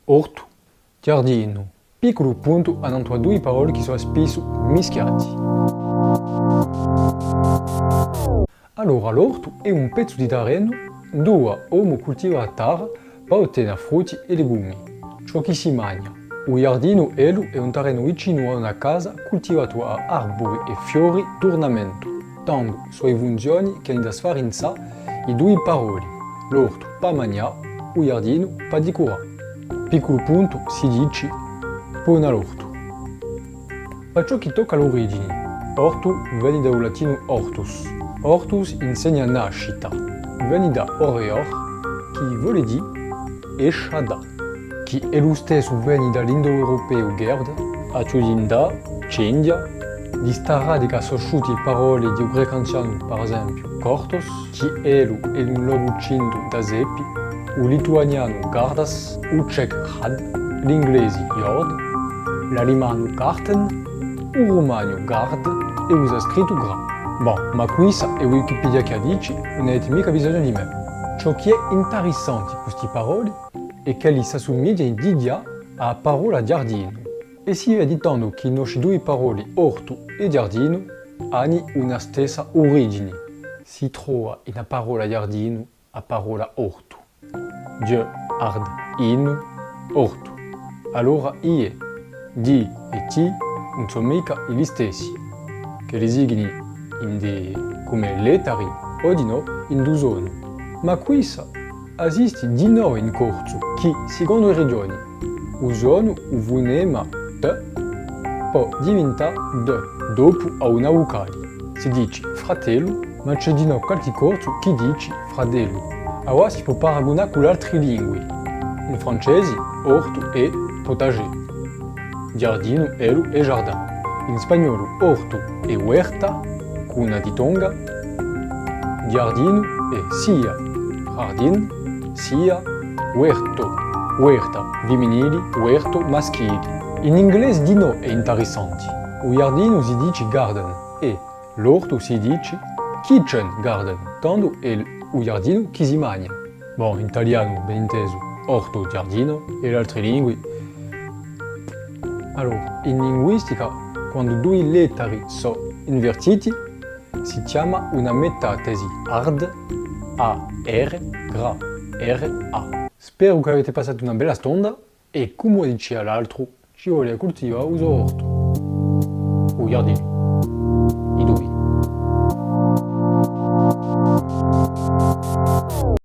orto, giardino. Piccolo punto hanno due parole che sono spesso mischiate. Allora, l'orto è un pezzo di terreno dove l'uomo coltiva la terra per ottenere frutti e legumi, ciò che si mangia. Il giardino è un terreno vicino a una casa coltivato a arbori e fiori d'ornamento, dando sue funzioni che hanno da sfarinza i due parole, l'orto per mangiare, il giardino per decorare. Piccolo punto si dice buon all'orto. Per ciò che tocca all'origine, orto viene dal latino hortus. Hortus insegna nascita, viene da oreor, che vuol dire esce da, che è lo stesso viene dall'indoeuropeo gerd, acciudinda, cendia, di sta radica sorsciuti parole di un greco anziano, per esempio, cortos, che è un logo cinto da sepi, il lituaniano gardas, il ceco had, l'inglese yord, l'alemano garten, il romano gard e usa scritto gra. Bon, ma questa è Wikipedia che dice, non avete mica bisogno di me. Ciò che è interessante di queste parole è che li si assomigliano di dia alla parola giardino. E si vede tanto che le nostre due parole orto e giardino hanno una stessa origine. Si trova nella parola giardino la parola orto. Dio, ard, in, orto. Allora ie, di e ti non sono mica gli stessi, che li signi come lettere o di no in due zone. Ma questa esiste di nuovo in corso che, secondo le regioni, usano un fonema T può diventare D dopo a una vocale. Si dice fratello, ma c'è di nuovo qualche corso che dice fratello. Allora si può paragonare con le altre lingue. In francese, orto è potager, giardino è jardin. In spagnolo, orto è huerta, con una ditonga, giardino è sia jardin, sia huerto, huerta femminile, huerto maschile. In inglese di no è interessante. Il giardino si dice garden e l'orto si dice kitchen garden, tanto è il giardino che si mangia. Bon, in italiano, ben inteso, orto, giardino e le altre lingue. Allora, in linguistica, quando due lettere sono invertite, si chiama una metatesi, ard, A-R, gra, R-A. Spero che avete passato una bella stonda e, come diceva l'altro, ci vuole coltivare il orto. O giardino.